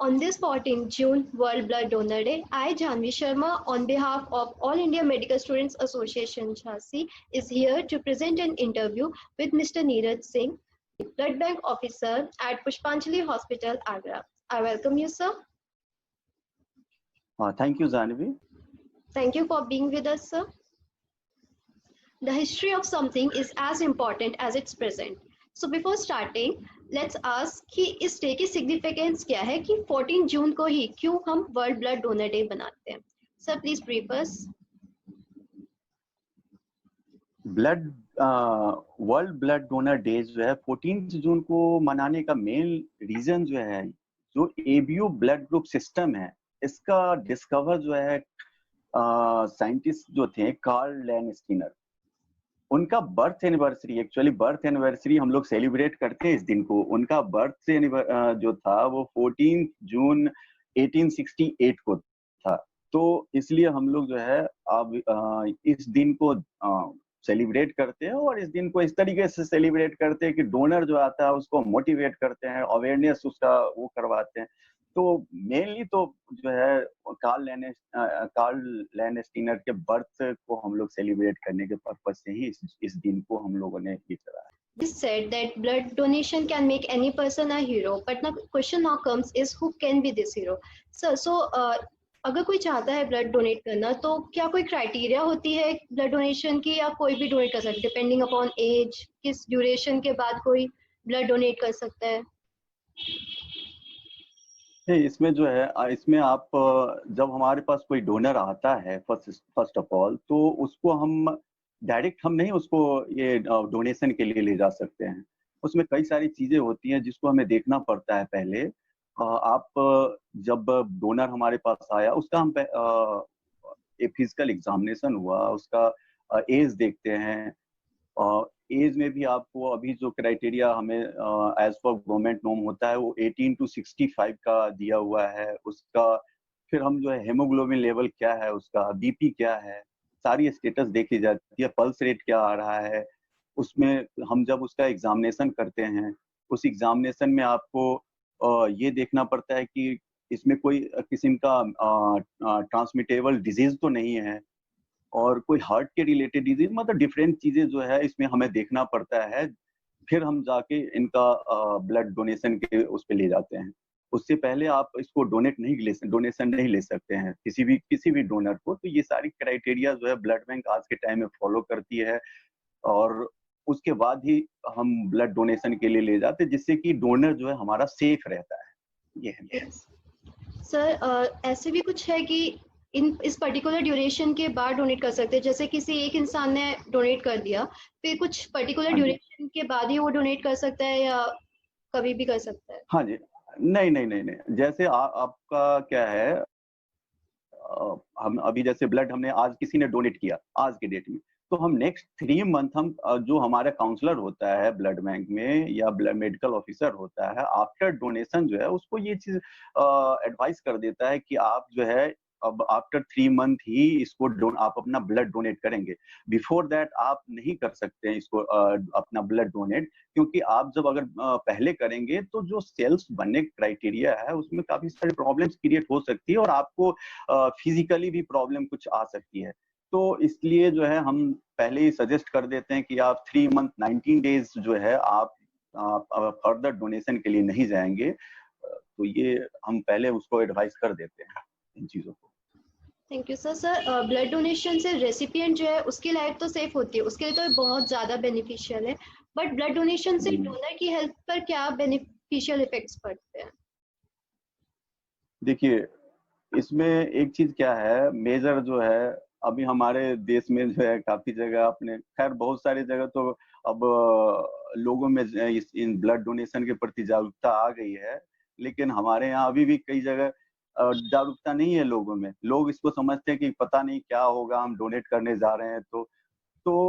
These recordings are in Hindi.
On this 14th June World Blood Donor Day, I, Janvi Sharma, on behalf of All India Medical Students Association Jhansi, is here to present an interview with Mr. Neeraj Singh, Blood Bank Officer at Pushpanjali Hospital, Agra. I welcome you, sir. Thank you, Janvi. Thank you for being with us, sir. The history of something is as important as its present. So before starting, let's ask कि इस डे की सिग्निफिकेंस क्या है कि 14 जून को ही क्यों हम वर्ल्ड ब्लड डोनर डे बनाते हैं? Sir please brief us. World blood donor day जो है 14 जून को मनाने का मेन रीजन जो है, जो एबीओ ब्लड ग्रुप सिस्टम है, इसका डिस्कवर जो है साइंटिस्ट जो थे कार्ल लैंडस्टीनर, उनका birth anniversary, actually birth anniversary हम लोग सेलिब्रेट करते हैं इस दिन को. उनका बर्थ जो था वो 14 जून 1868 को था. तो इसलिए हम लोग जो है अब इस दिन को सेलिब्रेट करते हैं और इस दिन को इस तरीके से सेलिब्रेट करते हैं कि डोनर जो आता है उसको मोटिवेट करते हैं, अवेयरनेस उसका वो करवाते हैं. तो मेनली तो जो है कार्ल लैंडस्टीनर के बर्थ को हम लोग सेलिब्रेट करने के पर्पज से ही इस दिन को हम लोगों ने ये करा है. This said that blood donation can make any person a hero, but the question now comes is who can be this hero? Sir, so अगर कोई चाहता है ब्लड डोनेट करना तो क्या कोई क्राइटेरिया होती है ब्लड डोनेशन की, या कोई भी डोनेट कर सकता है डिपेंडिंग अपॉन एज? किस ड्यूरेशन के बाद कोई ब्लड डोनेट कर सकता है? इसमें जो है, इसमें आप जब हमारे पास कोई डोनर आता है फर्स्ट ऑफ ऑल, तो उसको हम डायरेक्ट हम नहीं उसको ये डोनेशन के लिए ले जा सकते हैं. उसमें कई सारी चीजें होती हैं जिसको हमें देखना पड़ता है. पहले आप जब डोनर हमारे पास आया, उसका हम एक फिजिकल एग्जामिनेशन हुआ, उसका एज देखते हैं. एज में भी आपको अभी जो क्राइटेरिया हमें एज पर गवर्नमेंट नॉर्म होता है वो 18 to 65 का दिया हुआ है. उसका फिर हम जो है हेमोग्लोबिन लेवल क्या है, उसका बीपी क्या है, सारी स्टेटस देखी जाती है. पल्स रेट क्या आ रहा है, उसमें हम जब उसका एग्जामिनेशन करते हैं, उस एग्जामिनेशन में आपको ये देखना पड़ता है कि इसमें कोई किस्म का ट्रांसमिटेबल डिजीज तो नहीं है, और कोई हार्ट के रिलेटेड डिजीज, मतलब डिफरेंट चीजें जो है इसमें हमें देखना पड़ता है. फिर हम जाके इनका ब्लड डोनेशन के उस पे ले जाते हैं. उससे पहले आप इसको डोनेशन नहीं ले सकते हैं किसी भी डोनर को. तो ये सारी क्राइटेरिया जो है ब्लड बैंक आज के टाइम में फॉलो करती है, और उसके बाद ही हम ब्लड डोनेशन के लिए ले जाते हैं, जिससे कि डोनर जो है हमारा सेफ रहता है. ये है. सर ऐसे भी कुछ है कि इस पर्टिकुलर ड्यूरेशन के बाद डोनेट कर सकते हैं, जैसे किसी एक इंसान ने डोनेट कर दिया, फिर कुछ पर्टिकुलर ड्यूरेशन के बाद ही वो डोनेट कर सकता है या कभी भी कर सकता है? हाँ जी, नहीं. जैसे आपका क्या है, हम अभी जैसे ब्लड हमने आज किसी ने डोनेट किया आज के डेट में, तो हम नेक्स्ट 3 मंथ हम जो हमारा काउंसलर होता है ब्लड बैंक में या ब्लड मेडिकल ऑफिसर होता है, आफ्टर डोनेशन जो है उसको ये चीज एडवाइस कर देता है कि आप जो है अब आफ्टर 3 मंथ ही इसको आप अपना ब्लड डोनेट करेंगे. बिफोर दैट आप नहीं कर सकते हैं इसको अपना ब्लड डोनेट, क्योंकि आप जब अगर पहले करेंगे तो जो सेल्स बनने क्राइटेरिया है उसमें काफी सारी प्रॉब्लम्स क्रिएट हो सकती है और आपको फिजिकली भी प्रॉब्लम कुछ आ सकती है. तो इसलिए जो है हम पहले ही सजेस्ट कर देते हैं कि आप 3 मंथ 19 डेज जो है आप फर्दर डोनेशन के लिए नहीं जाएंगे. तो ये हम पहले उसको एडवाइस कर देते हैं इन चीजों को. Thank you sir. Sir blood donation से रेसिपिएंट जो है उसकी लाइफ तो सेफ होती है, उसके लिए तो बहुत ज्यादा बेनिफिशियल है, बट ब्लड डोनेशन से डोनर की हेल्थ पर क्या बेनिफिशियल इफेक्ट्स पड़ते हैं? देखिए, इसमें एक चीज क्या है, मेजर जो है अभी हमारे देश में जो है काफी जगह अपने, खैर बहुत सारी जगह तो अब लोगों में इन ब्लड डोनेशन के प्रति जागरूकता आ गई है, लेकिन हमारे यहाँ अभी भी कई जगह जागरूकता नहीं है लोगों में. लोग इसको समझते हैं कि पता नहीं क्या होगा, हम डोनेट करने जा रहे हैं. तो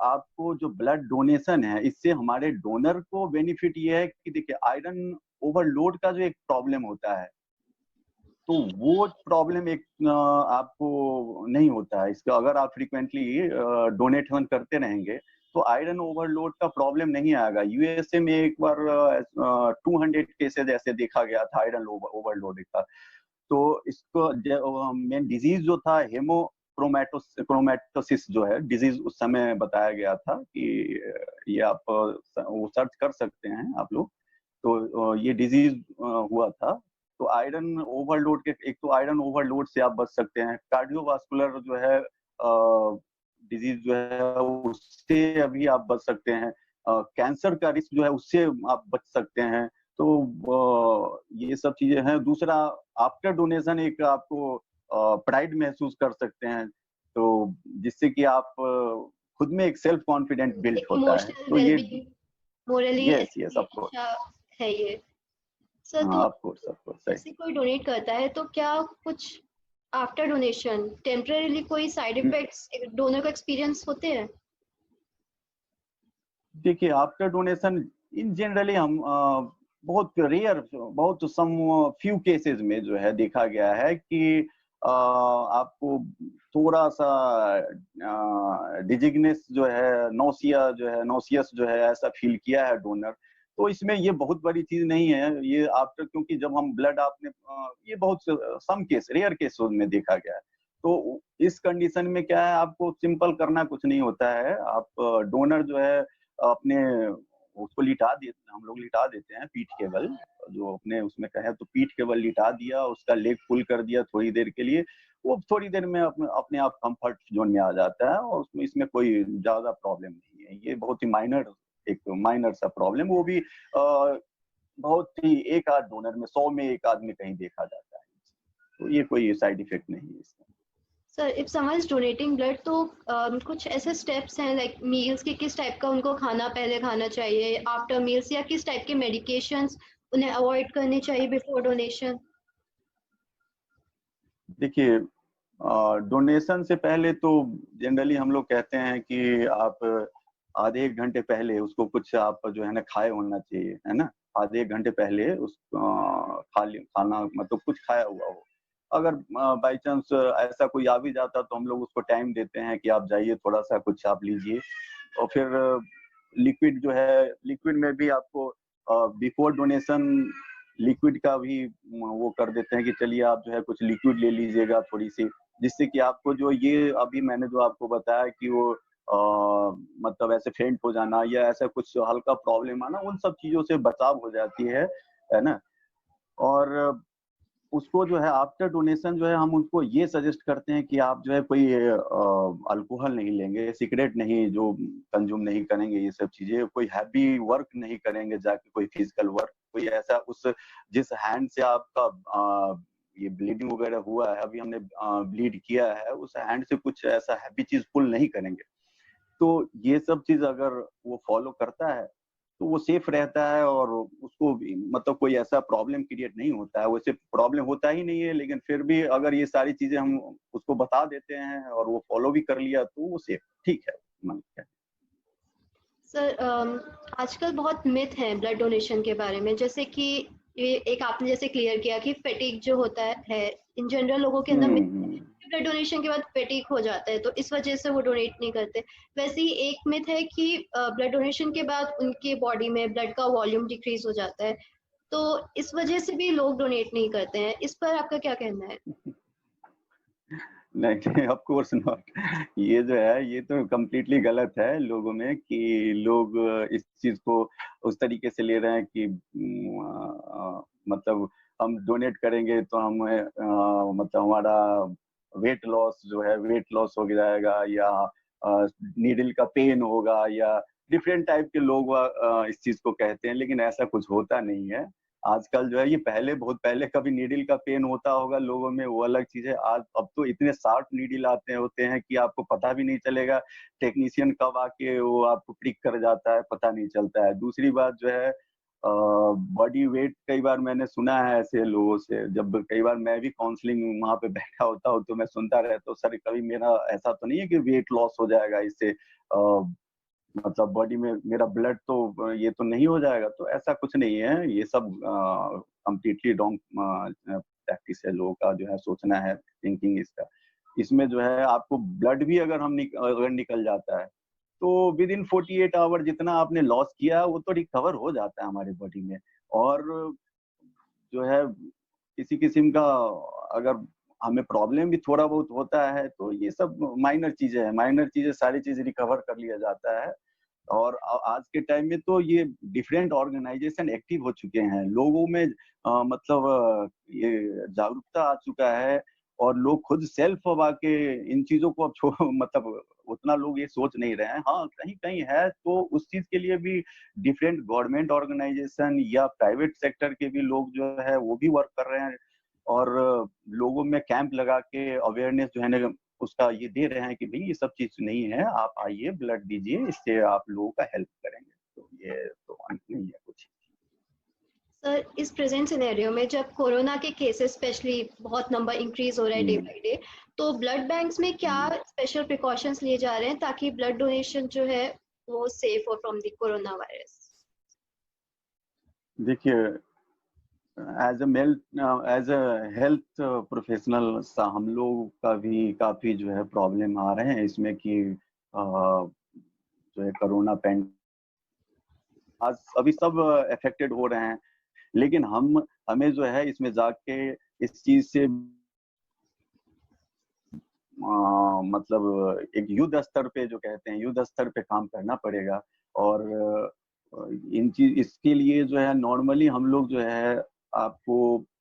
आपको जो ब्लड डोनेशन है इससे हमारे डोनर को बेनिफिट ये है कि देखिए, आयरन ओवरलोड का जो एक प्रॉब्लम होता है, तो वो प्रॉब्लम एक आपको नहीं होता है. इसका अगर आप फ्रीक्वेंटली डोनेशन करते रहेंगे तो आयरन ओवरलोड का प्रॉब्लम नहीं आएगा। यूएसए में एक बार 200 केसेज ऐसे देखा गया था आयरन ओवरलोड का। तो इसको मेन डिजीज जो था क्रोमेटोसिस जो है डिजीज उस समय बताया गया था कि ये आप वो सर्च कर सकते हैं आप लोग। तो ये डिजीज हुआ था। तो आयरन ओवरलोड के एक तो आयरन ओवरलोड से आप बच सकते हैं। कार्डियोवास्कुलर जो है डिजीज जो है उससे अभी आप बच सकते हैं। कैंसर का रिस्क जो है उससे आप बच सकते हैं। तो ये सब चीजें हैं। दूसरा, आफ्टर डोनेशन एक आपको प्राइड महसूस कर सकते हैं, तो जिससे कि आप खुद में एक सेल्फ कॉन्फिडेंट बिल्ड होता है। इमोशनल तो ये wellbeing, morally yes yes of course. अच्छा है ये। सर हाँ तो ऑफ कोर्स सही। जैसे कोई डोनेट करता है तो क्या कुछ आफ्टर डोनेशन टेम्परेरीली कोई साइड इफेक्ट्स डोनर को एक्सपीरियंस होते हैं? देखिए आफ्टर डोनेशन इन जनरली हम बहुत रेयर, बहुत सम फ्यू केसेस में जो है देखा गया है कि आपको थोड़ा सा डिजिग्नेस जो है, नोसियस जो है ऐसा फील किया है डोनर। तो इसमें ये बहुत बड़ी चीज नहीं है ये आफ्टर, क्योंकि जब हम ब्लड आपने ये बहुत सम केस, रेयर केसेस में देखा गया है। तो इस कंडीशन में क्या है, आपको सिंपल करना कुछ नहीं होता है। आप डोनर जो है अपने उसको लिटा देते, हम लोग लिटा देते हैं पीठ के बल, जो अपने उसमें कहे तो पीठ के बल लिटा दिया, उसका लेग पुल कर दिया थोड़ी देर के लिए। वो थोड़ी देर में अपने आप कंफर्ट जोन में आ जाता है और उसमें इसमें कोई ज्यादा प्रॉब्लम नहीं है। ये बहुत ही माइनर, एक माइनर सा प्रॉब्लम, वो भी बहुत ही एक आध डोनर में 100 में एक आदमी कहीं देखा जाता है। तो ये कोई साइड इफेक्ट नहीं है इसका। Sir if someone is donating blood तो कुछ ऐसे स्टेप्स हैं लाइक मील्स के किस टाइप का उनको खाना पहले खाना चाहिए, आफ्टर मील्स, या किस टाइप के मेडिकेशंस उन्हें अवॉइड करने चाहिए बिफोर डोनेशन? देखिए डोनेशन से पहले तो जनरली हम लोग कहते हैं कि आप आधे एक घंटे पहले उसको कुछ आप जो है ना खाए होना चाहिए, है ना। आधे एक घंटे पहले उस खाना मतलब कुछ खाया हुआ हो। अगर बाई चांस ऐसा कोई आ भी जाता तो हम लोग उसको टाइम देते हैं कि आप जाइए थोड़ा सा कुछ आप लीजिए। और फिर लिक्विड जो है, लिक्विड में भी आपको बिफोर डोनेशन लिक्विड का भी वो कर देते हैं कि चलिए आप जो है कुछ लिक्विड ले लीजिएगा थोड़ी सी, जिससे कि आपको जो ये अभी मैंने जो आपको बताया कि वो मतलब ऐसे फेंट हो जाना या ऐसा कुछ हल्का प्रॉब्लम आना, उन सब चीजों से बचाव हो जाती है ना। और उसको जो है आफ्टर डोनेशन जो है हम उनको ये सजेस्ट करते हैं कि आप जो है कोई अल्कोहल नहीं लेंगे, सिगरेट नहीं जो कंज्यूम नहीं करेंगे, ये सब चीजें, कोई हैवी वर्क नहीं करेंगे जाके, कोई फिजिकल वर्क, कोई ऐसा उस जिस हैंड से आपका ये ब्लीडिंग वगैरह हुआ है, अभी हमने ब्लीड किया है, उस हैंड से कुछ ऐसा हैवी चीज पुल नहीं करेंगे। तो ये सब चीज अगर वो फॉलो करता है तो वो सेफ रहता है और उसको मतलब कोई ऐसा प्रॉब्लम क्रिएट नहीं होता है। वैसे प्रॉब्लम होता ही नहीं है, लेकिन फिर भी अगर ये सारी चीजें हम उसको बता देते हैं और वो फॉलो भी कर लिया तो वो सेफ ठीक है मान के। सर आजकल बहुत मिथ हैं ब्लड डोनेशन के बारे में, जैसे कि ये एक आपने जैसे क्लियर किया कि फेटिक जो होता है इन जनरल लोगों के अंदर हम्म। ब्लड डोनेशन के बाद फेटिक हो जाता है तो इस वजह से वो डोनेट नहीं करते। वैसे ही एक मिथ है कि ब्लड डोनेशन के बाद उनके बॉडी में ब्लड का वॉल्यूम डिक्रीज हो जाता है, तो इस वजह से भी लोग डोनेट नहीं करते हैं। इस पर आपका क्या कहना है? नहीं ऑफ कोर्स नॉट। ये जो है ये तो कम्प्लीटली गलत है लोगों में कि लोग इस चीज को उस तरीके से ले रहे हैं कि मतलब हम डोनेट करेंगे तो हम मतलब हमारा वेट लॉस जो है वेट लॉस हो जाएगा या नीडल का पेन होगा या डिफरेंट टाइप के लोग इस चीज को कहते हैं, लेकिन ऐसा कुछ होता नहीं है। आजकल जो है ये पहले बहुत पहले कभी नीडल का पेन होता होगा लोगों में, वो अलग चीज है। आज अब तो इतने शार्प नीडल आते होते हैं कि आपको पता भी नहीं चलेगा टेक्नीशियन कब आके वो आपको प्रिक कर जाता है, पता नहीं चलता है। दूसरी बात जो है बॉडी वेट, कई बार मैंने सुना है ऐसे लोगों से, जब कई बार मैं भी काउंसलिंग वहां पे बैठा होता हूँ तो मैं सुनता रहता हूँ, सर कभी मेरा ऐसा तो नहीं है कि वेट लॉस हो जाएगा इससे, मतलब बॉडी में मेरा ब्लड तो ये तो नहीं हो जाएगा। तो ऐसा कुछ नहीं है, ये सब कम्प्लीटली रॉन्ग प्रैक्टिस है लोगों का जो है सोचना है, थिंकिंग इसका। इसमें जो है आपको ब्लड भी अगर अगर निकल जाता है तो विद इन 48 आवर जितना आपने लॉस किया वो तो रिकवर हो जाता है हमारी बॉडी में। और जो है किसी किस्म का अगर हमें प्रॉब्लम भी थोड़ा बहुत होता है तो ये सब माइनर चीजें हैं, माइनर चीजें सारी चीजें रिकवर कर लिया जाता है। और आज के टाइम में तो ये डिफरेंट ऑर्गेनाइजेशन एक्टिव हो चुके हैं, लोगों में मतलब ये जागरूकता आ चुका है और लोग खुद सेल्फ अब आके इन चीजों को अब मतलब उतना लोग ये सोच नहीं रहे हैं। हाँ, कहीं कहीं है तो उस चीज के लिए भी डिफरेंट गवर्नमेंट ऑर्गेनाइजेशन या प्राइवेट सेक्टर के भी लोग जो है वो भी वर्क कर रहे हैं और लोगों में कैंप लगा के अवेयरनेस जो है ना उसका ये दे रहे हैं कि भाई ये सब चीज नहीं है, आप आइए ब्लड दीजिए, इससे आप लोगों का हेल्प करेंगे। तो ये तो अंत नहीं है कुछ। सर, इस प्रेजेंट सिनेरियो में जब कोरोना के केसेस स्पेशली बहुत नंबर इंक्रीज हो रहा है डे बाय डे, तो ब्लड बैंक्स में क्या स्पेशल प्रिकॉशंस लिए जा रहे हैं ताकि ब्लड डोनेशन जो है वो सेफ हो फ्रॉम द कोरोना वायरस? देखिए, एज अ हेल्थ प्रोफेशनल हम लोग का भी काफी जो है प्रॉब्लम आ रहे हैं इसमें कि जो है कोरोना पैंड आज अभी सब अफेक्टेड हो रहे हैं, लेकिन हमें जो है इसमें जाके इस चीज से मतलब एक युद्ध स्तर पे जो कहते हैं युद्ध स्तर पे काम करना पड़ेगा। और इन चीज इसके लिए जो है नॉर्मली हम लोग जो है आपको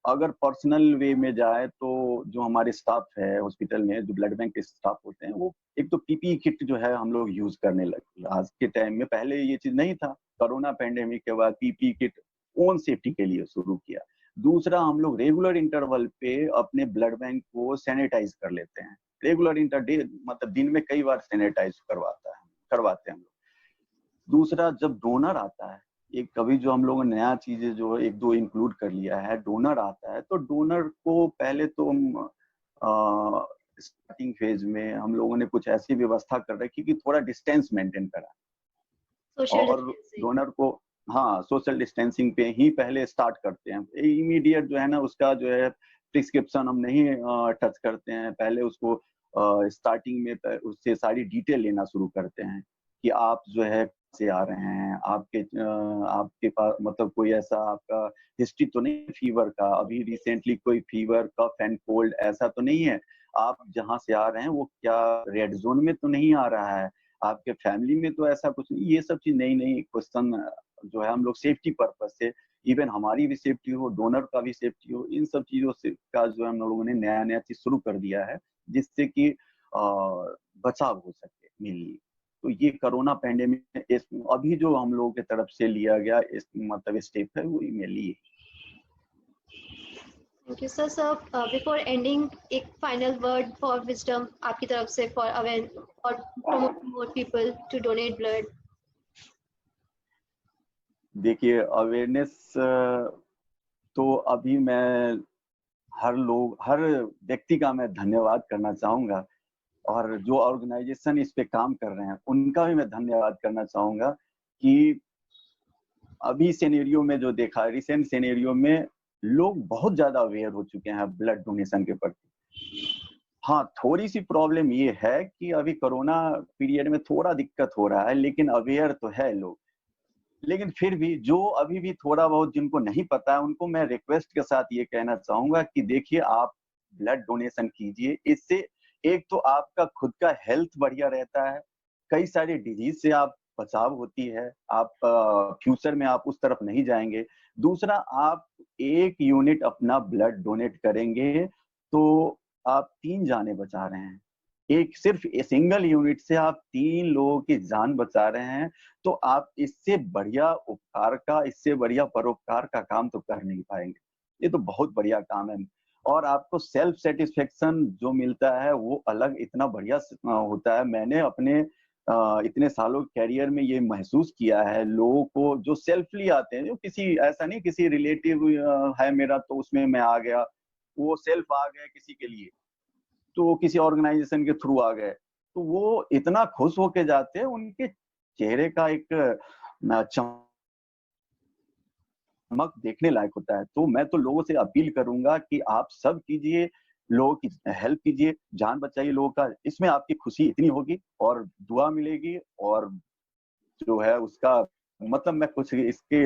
अगर पर्सनल वे में जाए तो जो हमारे स्टाफ है हॉस्पिटल में जो ब्लड बैंक के स्टाफ होते हैं वो एक तो पीपीई किट जो है हम लोग यूज करने लगे आज के टाइम में। पहले ये चीज नहीं था, कोरोना पैंडेमिक के बाद पीपीई किट ओन सेफ्टी के लिए शुरू किया। दूसरा, हम लोग रेगुलर इंटरवल पे अपने ब्लड बैंक को सैनिटाइज कर लेते हैं। रेगुलर इंटर डे मतलब दिन में कई बार सैनिटाइज करवाते हैं हम लोग। दूसरा, जब डोनर आता है, एक कभी जो हम लोगों ने नया चीजें जो एक दो इंक्लूड कर लिया है, डोनर आता है तो डोनर को पहले तो हम स्टार्टिंग फेज में हम लोगों ने कुछ ऐसी व्यवस्था कर रखी कि थोड़ा डिस्टेंस मेंटेन करा सोशल और डिस्टेंसिंग। डोनर को हाँ सोशल डिस्टेंसिंग पे ही पहले स्टार्ट करते हैं। इमीडिएट जो है ना उसका जो है प्रिस्क्रिप्शन हम नहीं टच करते हैं, पहले उसको स्टार्टिंग में उससे सारी डिटेल लेना शुरू करते हैं कि आप जो है से आ रहे हैं, आपके पास मतलब कोई ऐसा आपका हिस्ट्री तो नहीं फीवर का, अभी रिसेंटली कोई फीवर कफ एंड कोल्ड ऐसा तो नहीं है, आप जहाँ से आ रहे हैं वो क्या रेड जोन में तो नहीं आ रहा है, आपके फैमिली में तो ऐसा कुछ नहीं। ये सब चीज नई नई क्वेश्चन जो है हम लोग सेफ्टी पर्पज से, इवन हमारी भी सेफ्टी हो, डोनर का भी सेफ्टी हो, इन सब चीजों से का जो हम लोगों ने नया नया चीज शुरू कर दिया है जिससे कि बचाव हो सके मेनली। तो ये कोरोना पैंडेमिक में अभी जो हम लोगों की तरफ से लिया गया इस मतलब स्टेप है वो मेनली है। Thank you sir. Sir, before ending एक फाइनल वर्ड फॉर विजडम आपकी तरफ से फॉर अवेयर और promoting more people to donate blood. देखिए, अवेयरनेस तो अभी मैं हर व्यक्ति का मैं धन्यवाद करना चाहूंगा और जो ऑर्गेनाइजेशन इस पे काम कर रहे हैं उनका भी मैं धन्यवाद करना चाहूंगा कि अभी सिनेरियो में जो देखा रिसेंट सिनेरियो में लोग बहुत ज्यादा अवेयर हो चुके हैं ब्लड डोनेशन के प्रति। हाँ, थोड़ी सी प्रॉब्लम ये है कि अभी कोरोना पीरियड में थोड़ा दिक्कत हो रहा है, लेकिन अवेयर तो है लोग। लेकिन फिर भी जो अभी भी थोड़ा बहुत जिनको नहीं पता है उनको मैं रिक्वेस्ट के साथ ये कहना चाहूंगा कि देखिए आप ब्लड डोनेशन कीजिए, इससे एक तो आपका खुद का हेल्थ बढ़िया रहता है, कई सारी डिजीज से आप बचाव होती है, आप फ्यूचर में आप उस तरफ नहीं जाएंगे। दूसरा, आप एक यूनिट अपना ब्लड डोनेट करेंगे तो आप 3 जानें बचा रहे हैं। एक सिर्फ सिंगल यूनिट से आप 3 लोगों की जान बचा रहे हैं, तो आप इससे बढ़िया उपकार का, इससे बढ़िया परोपकार का काम तो कर नहीं पाएंगे। ये तो बहुत बढ़िया काम है और आपको सेल्फ सेटिस्फेक्शन जो मिलता है वो अलग इतना बढ़िया होता है। मैंने अपने इतने सालों कैरियर में ये महसूस किया है, लोगों को जो सेल्फली आते हैं, जो किसी ऐसा नहीं किसी रिलेटिव है मेरा तो उसमें मैं आ गया, वो सेल्फ आ गए किसी के लिए, तो किसी ऑर्गेनाइजेशन के थ्रू आ गए, तो वो इतना खुश होके जाते हैं, उनके चेहरे का एक चमक देखने लायक होता है। तो मैं तो लोगों से अपील करूंगा कि आप सब कीजिए, लोगों की हेल्प कीजिए, जान बचाइए लोगों का, इसमें आपकी खुशी इतनी होगी और दुआ मिलेगी, और जो है उसका मतलब मैं कुछ इसके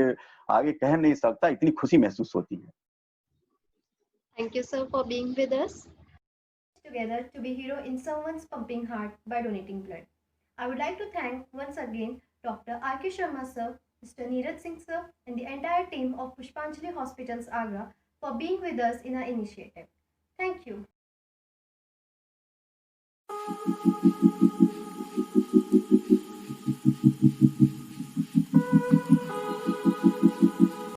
आगे कह नहीं सकता, इतनी खुशी महसूस होती है। Thank you, sir, for being with us. Together to be hero in someone's pumping heart by donating blood. I would like to thank once again Dr. R.K. Sharma sir, Mr. Neeraj Singh sir, and the entire team of Pushpanjali Hospitals Agra for being with us in our initiative. Thank you.